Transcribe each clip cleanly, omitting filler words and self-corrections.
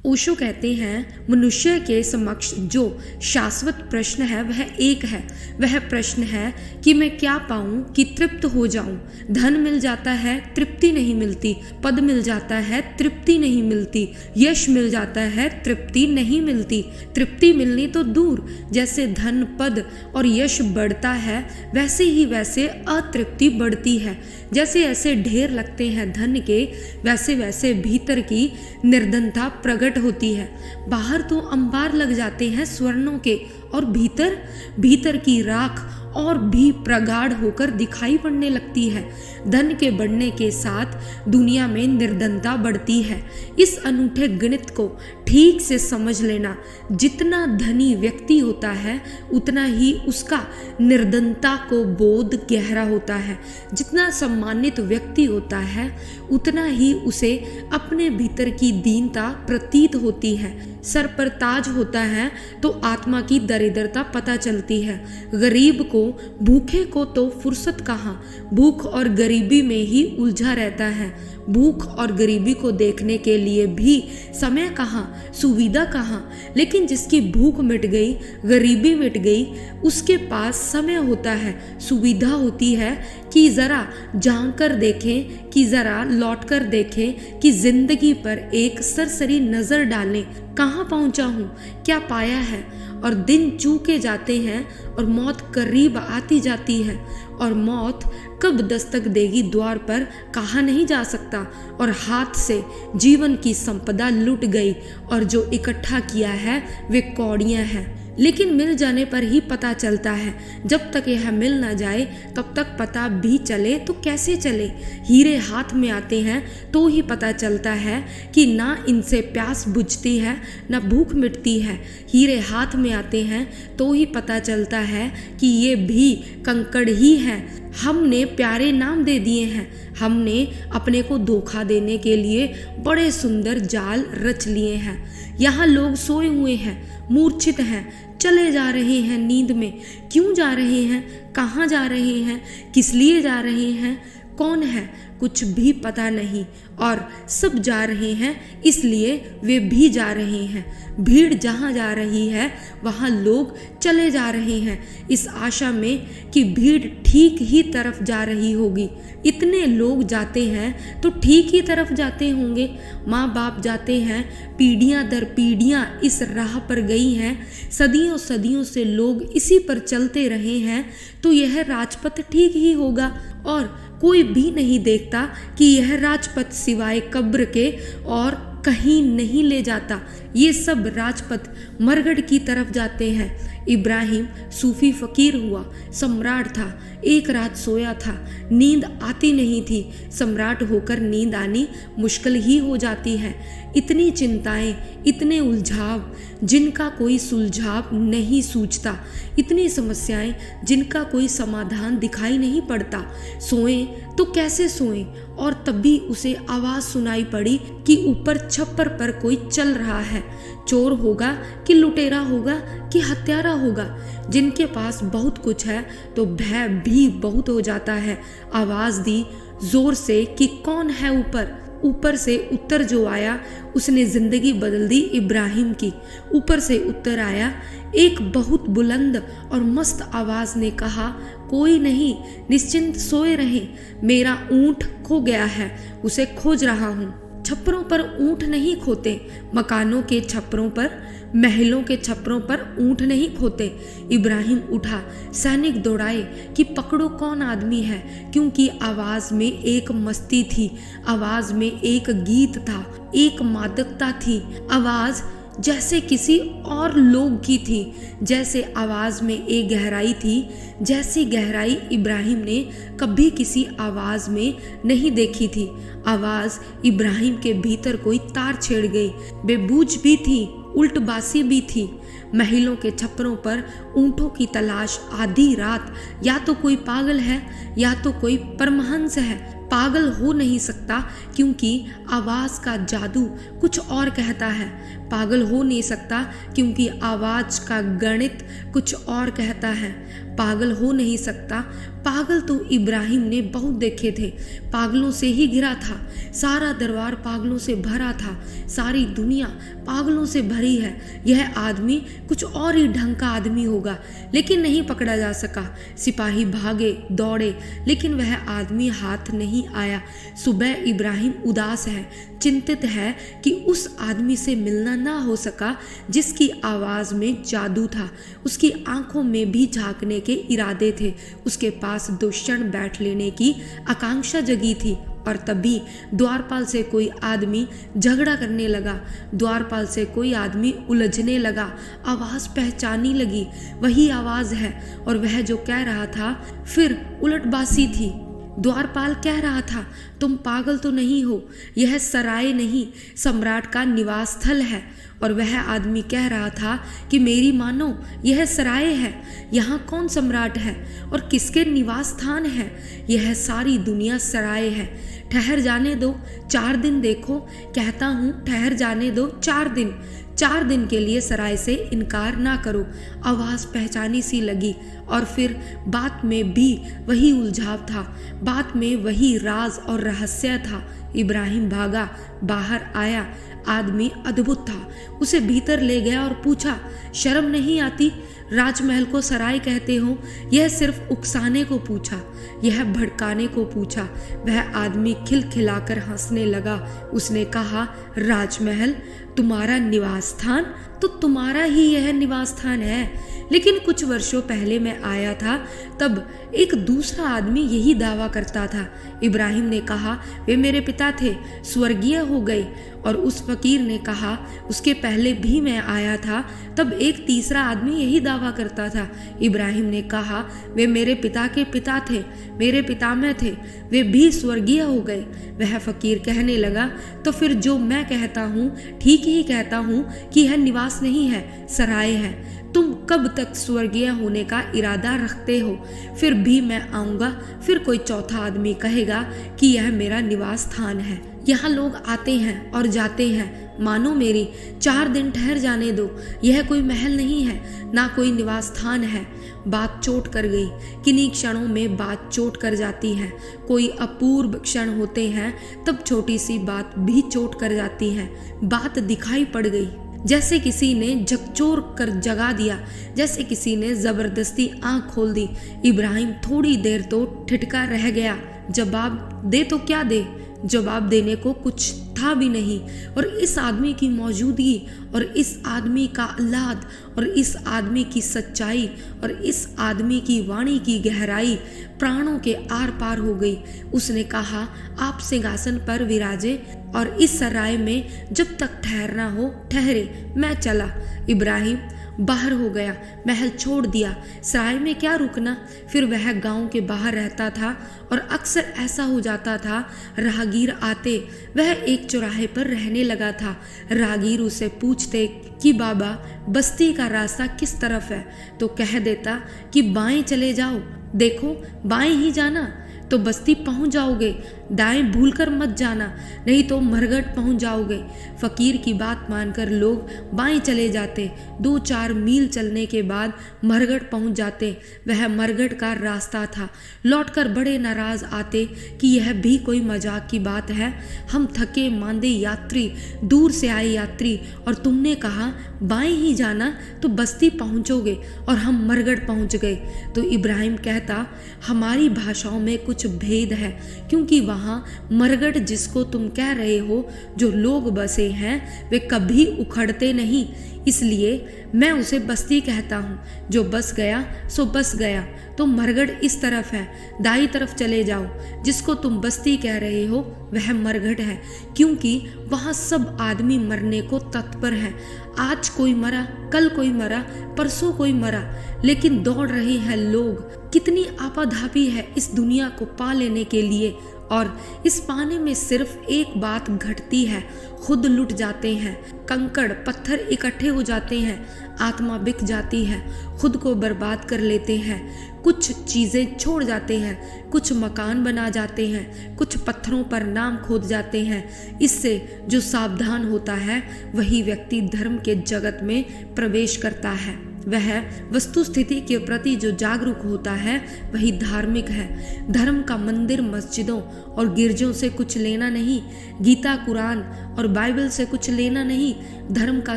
ओशो कहते हैं, मनुष्य के समक्ष जो शाश्वत प्रश्न है वह एक है। वह प्रश्न है कि मैं क्या पाऊं कि तृप्त हो जाऊं। धन मिल जाता है, तृप्ति नहीं मिलती। पद मिल जाता है, तृप्ति नहीं मिलती। यश मिल जाता है, तृप्ति नहीं मिलती। तृप्ति मिलनी तो दूर, जैसे धन, पद और यश बढ़ता है वैसे ही वैसे अतृप्ति बढ़ती है। जैसे ऐसे ढेर लगते हैं धन के, वैसे वैसे भीतर की निर्धनता प्रकट होती है। बाहर तो अंबार लग जाते हैं स्वर्णों के, और भीतर की राख और भी प्रगाढ़ होकर दिखाई पड़ने लगती है। धन के बढ़ने के साथ दुनिया में निर्धनता बढ़ती है। इस अनूठे गणित को ठीक से समझ लेना। जितना धनी व्यक्ति होता है उतना ही उसका निर्धनता को बोध गहरा होता है। जितना सम्मानित व्यक्ति होता है उतना ही उसे अपने भीतर की दीनता प्रतीत होती है। सर पर ताज होता है तो आत्मा की दरिद्रता पता चलती है। गरीब को, भूखे को तो फुर्सत कहाँ, भूख और गरीबी में ही उलझा रहता है। भूख और गरीबी को देखने के लिए भी समय कहाँ, सुविधा कहाँ। लेकिन जिसकी भूख मिट गई, गरीबी मिट गई, उसके पास समय होता है, सुविधा होती है कि ज़रा झांक कर देखें, कि ज़रा लौट कर देखें, कि जिंदगी पर एक सरसरी नज़र डालें। कहाँ पहुँचा हूँ, क्या पाया है। और दिन चूके जाते हैं और मौत करीब आती जाती है। और मौत कब दस्तक देगी द्वार पर कहा नहीं जा सकता। और हाथ से जीवन की संपदा लुट गई, और जो इकट्ठा किया है वे कौड़ियाँ हैं। लेकिन मिल जाने पर ही पता चलता है। जब तक यह मिल ना जाए तब तक पता भी चले तो कैसे चले। हीरे हाथ में आते हैं तो ही पता चलता है कि ना इनसे प्यास बुझती है ना भूख मिटती है। हीरे हाथ में आते हैं तो ही पता चलता है कि ये भी कंकड़ ही हैं। हमने प्यारे नाम दे दिए हैं। हमने अपने को धोखा देने के लिए बड़े सुंदर जाल रच लिए हैं। यहाँ लोग सोए हुए हैं, मूर्छित हैं, चले जा रहे हैं नींद में। क्यों जा रहे हैं, कहाँ जा रहे हैं, किस लिए जा रहे हैं, कौन है, कुछ भी पता नहीं। और सब जा रहे हैं इसलिए वे भी जा रहे हैं। भीड़ जहाँ जा रही है वहाँ लोग चले जा रहे हैं, इस आशा में कि भीड़ ठीक ही तरफ जा रही होगी। इतने लोग जाते हैं तो ठीक ही तरफ जाते होंगे। माँ बाप जाते हैं, पीढ़ियाँ दर पीढ़ियाँ इस राह पर गई हैं, सदियों सदियों से लोग इसी पर चलते रहे हैं, तो यह राजपथ ठीक ही होगा। और कोई भी नहीं देखता कि यह राजपथ सिवाय कब्र के और कहीं नहीं ले जाता। ये सब राजपथ मरगढ़ की तरफ जाते हैं। इब्राहिम सूफी फकीर हुआ, सम्राट था। एक रात सोया था, नींद आती नहीं थी। सम्राट होकर नींद आनी मुश्किल ही हो जाती है। इतनी चिंताएं, इतने उलझाव जिनका कोई सुलझाव नहीं सूझता, इतनी समस्याएं जिनका कोई समाधान दिखाई नहीं पड़ता। सोएं तो कैसे सोएं। और तभी उसे आवाज़ सुनाई पड़ी कि ऊपर छप्पर पर कोई चल रहा है। चोर होगा कि लुटेरा होगा कि हत्यारा होगा। जिनके पास बहुत कुछ है तो भय भी बहुत हो जाता है। आवाज़ दी जोर से कि कौन है ऊपर। ऊपर से उत्तर जो आया उसने जिंदगी बदल दी इब्राहिम की। ऊपर से उत्तर आया, एक बहुत बुलंद और मस्त आवाज ने कहा, कोई नहीं, निश्चिंत सोए रहें, मेरा ऊंट खो गया है, उसे खोज रहा हूँ। छप्परों पर ऊंट नहीं खोते, मकानों के छप्परों पर, महलों के छप्परों पर ऊंट नहीं खोते। इब्राहिम उठा, सैनिक दौड़ाए कि पकड़ो कौन आदमी है, क्योंकि आवाज में एक मस्ती थी, आवाज में एक गीत था, एक मादकता थी। आवाज जैसे किसी और लोग की थी, जैसे आवाज़ में एक गहराई थी, जैसी गहराई इब्राहिम ने कभी किसी आवाज़ में नहीं देखी थी। आवाज़ इब्राहिम के भीतर कोई तार छेड़ गई, बेबूझ भी थी, उल्टबासी भी थी। महलों के छप्परों पर ऊँटों की तलाश आधी रात, या तो कोई पागल है या तो कोई परमहंस है। पागल हो नहीं सकता क्योंकि आवाज़ का जादू कुछ और कहता है। पागल हो नहीं सकता क्योंकि आवाज़ का गणित कुछ और कहता है। पागल हो नहीं सकता, पागल तो इब्राहिम ने बहुत देखे थे, पागलों से ही घिरा था, सारा दरबार पागलों से भरा था, सारी दुनिया पागलों से भरी है। यह आदमी कुछ और ही ढंग का आदमी होगा, लेकिन नहीं पकड़ा जा सका। सिपाही भागे दौड़े, लेकिन वह आदमी हाथ नहीं आया। सुबह इब्राहिम उदास है, चिंतित है कि उस आदमी से मिलना ना हो सका जिसकी आवाज़ में जादू था, उसकी आंखों में भी झांकने के इरादे थे, उसके पास 2 क्षण बैठ लेने की आकांक्षा जगी थी। और तभी द्वारपाल से कोई आदमी झगड़ा करने लगा, द्वारपाल से कोई आदमी उलझने लगा। आवाज़ पहचानी लगी, वही आवाज़ है, और वह जो कह रहा था फिर उलटबासी थी। द्वारपाल कह रहा था, तुम पागल तो नहीं हो, यह सराय नहीं सम्राट का निवास स्थल है। और वह आदमी कह रहा था कि मेरी मानो यह सराय है, यहाँ कौन सम्राट है और किसके निवास स्थान है? यह सारी दुनिया सराय है। ठहर जाने दो 4 दिन, देखो कहता हूँ ठहर जाने दो 4 दिन, 4 दिन के लिए सराय से इनकार ना करो। आवाज़ पहचानी सी लगी, और फिर बात में भी वही उलझाव था, बात में वही राज और रहस्य था। इब्राहिम भागा, बाहर आया, आदमी अद्भुत था, उसे भीतर ले गया और पूछा, शर्म नहीं आती? राजमहल को सराय कहते हो? यह सिर्फ उकसाने को पूछा, यह भड़काने को पूछा। वह आदमी खिलखिलाकर हंसने लगा। उसने कहा, राजमहल तुम्हारा निवास स्थान? तो तुम्हारा ही यह निवास स्थान है, लेकिन कुछ वर्षों पहले मैं आया था, तब एक दूसरा आदमी यही दावा करता था। इब्राहिम ने कहा, वे मेरे पिता थे, स्वर्गीय हो गए। और उस फकीर ने कहा, उसके पहले भी मैं आया था, तब एक तीसरा आदमी यही दावा करता था। इब्राहिम ने कहा, वे मेरे पिता के पिता थे, मेरे पितामह थे, वे भी स्वर्गीय हो गए। वह फकीर कहने लगा, तो फिर जो मैं कहता हूँ ठीक ही कहता हूँ कि यह निवास नहीं है, सराय है। तुम कब तक स्वर्गीय होने का इरादा रखते हो? फिर भी मैं आऊँगा, फिर कोई चौथा आदमी कहेगा कि यह मेरा निवास स्थान है। यहाँ लोग आते हैं और जाते हैं, मानो मेरी 4 दिन ठहर जाने दो। यह कोई महल नहीं है, ना कोई निवास स्थान है। बात चोट कर गई, किन्हीं क्षणों में बात चोट कर जाती है। कोई अपूर्व क्षण होते हैं, तब छोटी सी बात भी चोट कर जाती है। बात दिखाई पड़ गई, जैसे किसी ने झकझोर कर जगा दिया, जैसे किसी ने जबरदस्ती आंख खोल दी। इब्राहिम थोड़ी देर तो ठिठका रह गया। जवाब दे तो क्या दे? जवाब देने को कुछ था भी नहीं। और इस आदमी की मौजूदगी, और इस आदमी का आह्लाद, और इस आदमी की सच्चाई, और इस आदमी की वाणी की गहराई प्राणों के आर पार हो गई। उसने कहा, आप सिंहासन पर विराजे और इस सराय में जब तक ठहरना हो ठहरे, मैं चला। इब्राहिम बाहर हो गया, महल छोड़ दिया, सराय में क्या रुकना। फिर वह गांव के बाहर रहता था, और अक्सर ऐसा हो जाता था, राहगीर आते, वह एक चौराहे पर रहने लगा था। राहगीर उसे पूछते कि बाबा बस्ती का रास्ता किस तरफ है, तो कह देता कि बाएं चले जाओ, देखो बाएं ही जाना तो बस्ती पहुंच जाओगे, दाएं भूलकर मत जाना, नहीं तो मरघट पहुंच जाओगे। फकीर की बात मानकर लोग बाएं चले जाते। 2-4 मील चलने के बाद मरघट पहुंच जाते। वह मरघट का रास्ता था। लौटकर बड़े नाराज आते कि यह भी कोई मजाक की बात है, हम थके मांदे यात्री, दूर से आए यात्री, और तुमने कहा बाएं ही जाना तो बस्ती पहुंचोगे, और हम मरघट पहुंच गए। तो इब्राहिम कहता, हमारी भाषाओं में कुछ भेद है, क्योंकि वहाँ मरघट जिसको तुम कह रहे हो, जो लोग बसे हैं, वे कभी उखड़ते नहीं, इसलिए मैं उसे बस्ती कहता हूँ। जो बस गया सो बस गया। तो मरघट इस तरफ है, दाई तरफ चले जाओ। जिसको तुम बस्ती कह रहे हो वह मरघट है, क्योंकि वहाँ सब आदमी मरने को तत्पर है। आज कोई मरा, कल कोई मरा, परसों कोई मरा, लेकिन दौड़ रहे हैं लोग। कितनी आपाधापी है इस दुनिया को पा लेने के लिए, और इस पाने में सिर्फ एक बात घटती है, खुद लुट जाते हैं, कंकड़ पत्थर इकट्ठे हो जाते हैं, आत्मा बिक जाती है, खुद को बर्बाद कर लेते हैं, कुछ चीज़ें छोड़ जाते हैं, कुछ मकान बना जाते हैं, कुछ पत्थरों पर नाम खोद जाते हैं। इससे जो सावधान होता है वही व्यक्ति धर्म के जगत में प्रवेश करता है। वह वस्तु स्थिति के प्रति जो जागरूक होता है वही धार्मिक है। धर्म का मंदिर मस्जिदों और गिरजों से कुछ लेना नहीं, गीता कुरान और बाइबल से कुछ लेना नहीं। धर्म का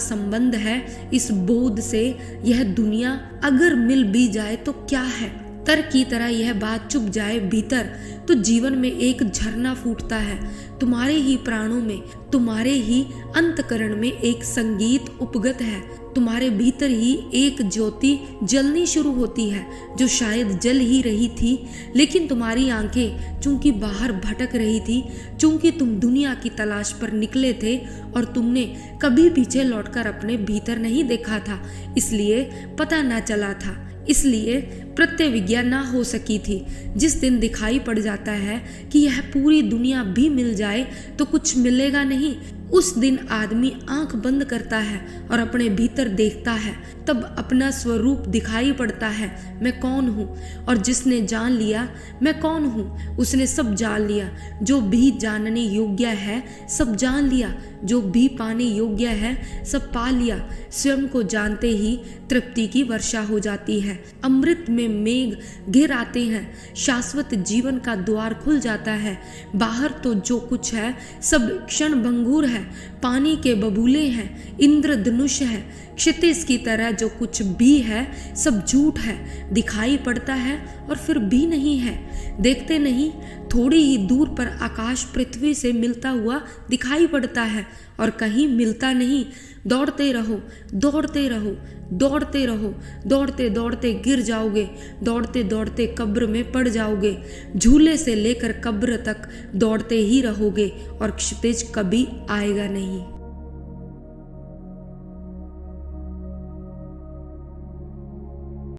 संबंध है इस बोध से, यह दुनिया अगर मिल भी जाए तो क्या है। तर्क की तरह यह बात चुप जाए भीतर तो जीवन में एक झरना फूटता है। तुम्हारे ही प्राणों में, तुम्हारे ही अंतकरण में एक संगीत उपगत है। तुम्हारे भीतर ही एक ज्योति जलनी शुरू होती है जो शायद जल ही रही थी, लेकिन तुम्हारी आंखें चूंकि बाहर भटक रही थी, चूंकि तुम दुनिया की तलाश पर निकले थे और तुमने कभी पीछे लौटकर अपने भीतर नहीं देखा था, इसलिए पता न चला था, इसलिए प्रत्यविज्ञा ना हो सकी थी। जिस दिन दिखाई पड़ जाता है कि यह पूरी दुनिया भी मिल जाए तो कुछ मिलेगा नहीं, उस दिन आदमी आंख बंद करता है और अपने भीतर देखता है। तब अपना स्वरूप दिखाई पड़ता है, मैं कौन हूँ। और जिसने जान लिया मैं कौन हूँ, उसने सब जान लिया। जो भी जानने योग्य है सब जान लिया, जो भी पाने योग्य है सब पा लिया। स्वयं को जानते ही तृप्ति की वर्षा हो जाती है। अमृत में मेघ घिर आते हैं, शाश्वत जीवन का द्वार खुल जाता है। बाहर तो जो कुछ है सब क्षण भंगुर है, पानी के बबूले हैं, इंद्रधनुष है। क्षितिज की तरह जो कुछ भी है सब झूठ है, दिखाई पड़ता है और फिर भी नहीं है। देखते नहीं, थोड़ी ही दूर पर आकाश पृथ्वी से मिलता हुआ दिखाई पड़ता है और कहीं मिलता नहीं। दौड़ते रहो, दौड़ते रहो, दौड़ते रहो, दौड़ते दौड़ते गिर जाओगे, दौड़ते दौड़ते कब्र में पड़ जाओगे। झूले से लेकर कब्र तक दौड़ते ही रहोगे और क्षितिज कभी आएगा नहीं।